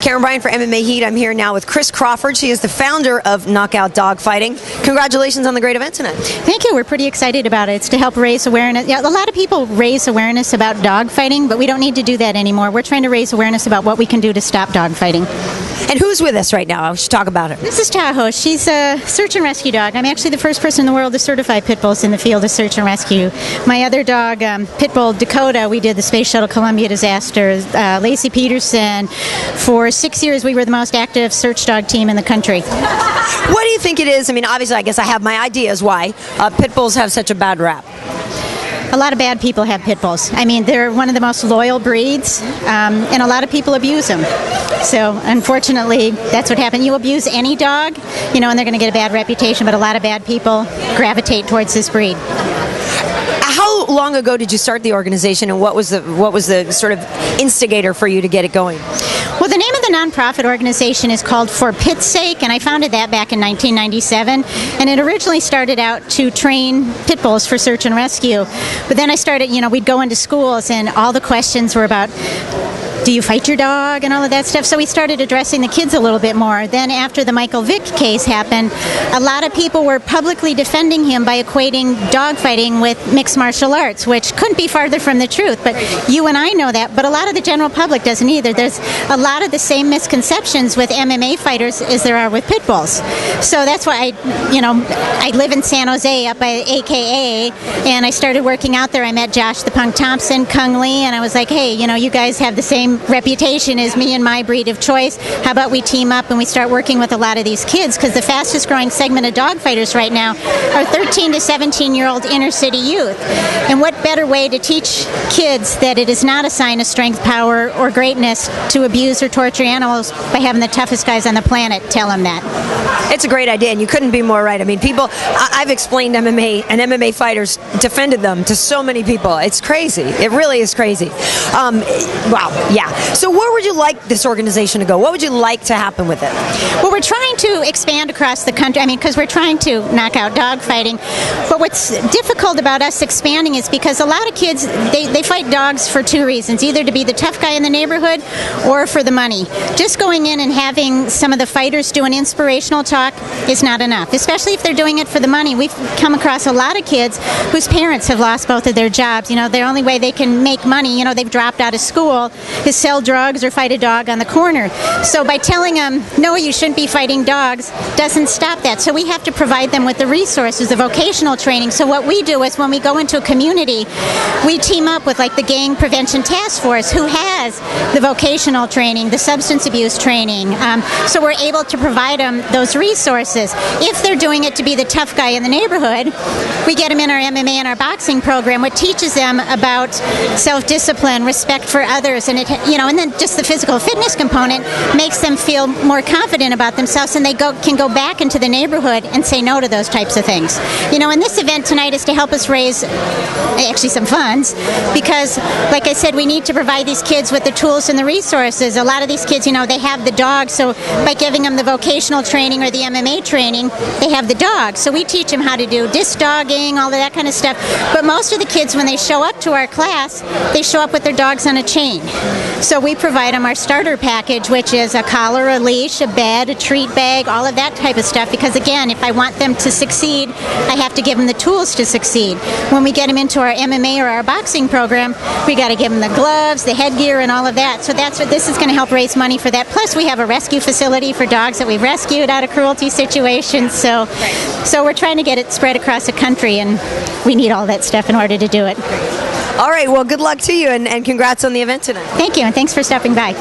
Karyn Bryant for MMA H.E.A.T. I'm here now with Kris Crawford. She is the founder of Knockout Dogfighting. Congratulations on the great event tonight. Thank you. We're pretty excited about it. It's to help raise awareness. Yeah, a lot of people raise awareness about dogfighting, but we don't need to do that anymore. We're trying to raise awareness about what we can do to stop dogfighting. And who's with us right now? I should talk about her. This is Tahoe. She's a search and rescue dog. I'm actually the first person in the world to certify pit bulls in the field of search and rescue. My other dog, pit bull Dakota, we did the Space Shuttle Columbia disaster. Lacey Peterson. For 6 years, we were the most active search dog team in the country. What do you think it is? I mean, obviously, I guess I have my ideas why pit bulls have such a bad rap. A lot of bad people have pit bulls. I mean, they're one of the most loyal breeds, and a lot of people abuse them. So, unfortunately, that's what happened. You abuse any dog, and they're going to get a bad reputation, but a lot of bad people gravitate towards this breed. How long ago did you start the organization, and what was the sort of instigator for you to get it going? Well, the name of the nonprofit organization is called For Pit's Sake, and I founded that back in 1997. And it originally started out to train pit bulls for search and rescue. But then I started, we'd go into schools, and all the questions were about, do you fight your dog and all of that stuff? So we started addressing the kids a little bit more. Then after the Michael Vick case happened, a lot of people were publicly defending him by equating dogfighting with mixed martial arts, which couldn't be farther from the truth. But you and I know that, but a lot of the general public doesn't either. There's a lot of the same misconceptions with MMA fighters as there are with pit bulls. So that's why I live in San Jose up by AKA, and I started working out there. I met Josh the Punk Thompson, Kung Lee, and I was like, hey, you guys have the same reputation as me and my breed of choice. How about we team up and we start working with a lot of these kids? Because the fastest growing segment of dog fighters right now are 13 to 17-year-old inner city youth. And what better way to teach kids that it is not a sign of strength, power, or greatness to abuse or torture animals by having the toughest guys on the planet tell them that. It's a great idea, and you couldn't be more right. I mean, I've explained MMA, and MMA fighters defended them to so many people. It's crazy. It really is crazy. Wow, yeah. So where would you like this organization to go? What would you like to happen with it? Well, we're trying to expand across the country. Because we're trying to knock out dogfighting. But what's difficult about us expanding is because a lot of kids, they fight dogs for two reasons. Either to be the tough guy in the neighborhood or for the money. Just going in and having some of the fighters do an inspirational talk is not enough, especially if they're doing it for the money. We've come across a lot of kids whose parents have lost both of their jobs. The only way they can make money, they've dropped out of school, is sell drugs or fight a dog on the corner. So by telling them, no, you shouldn't be fighting dogs, doesn't stop that. So we have to provide them with the resources, the vocational training. So what we do is when we go into a community, we team up with like the Gang Prevention Task Force, who has the vocational training, the substance abuse training. So we're able to provide them those resources. If they're doing it to be the tough guy in the neighborhood, we get them in our MMA and our boxing program, which teaches them about self-discipline, respect for others, and and then just the physical fitness component makes them feel more confident about themselves, and they can go back into the neighborhood and say no to those types of things. And this event tonight is to help us raise actually some funds, because like I said, we need to provide these kids with the tools and the resources. A lot of these kids, they have the dog, so by giving them the vocational training or the MMA training, they have the dog. So we teach them how to do disc dogging, all of that kind of stuff. But most of the kids, when they show up to our class, they show up with their dogs on a chain. So we provide them our starter package, which is a collar, a leash, a bed, a treat bag, all of that type of stuff. Because again, if I want them to succeed, I have to give them the tools to succeed. When we get them into our MMA or our boxing program, we got to give them the gloves, the headgear, and all of that. So that's what this is going to help raise money for that. Plus, we have a rescue facility for dogs that we've rescued out of cruelty situations. So we're trying to get it spread across the country, and we need all that stuff in order to do it. All right, well, good luck to you, and congrats on the event tonight. Thank you, and thanks for stopping by.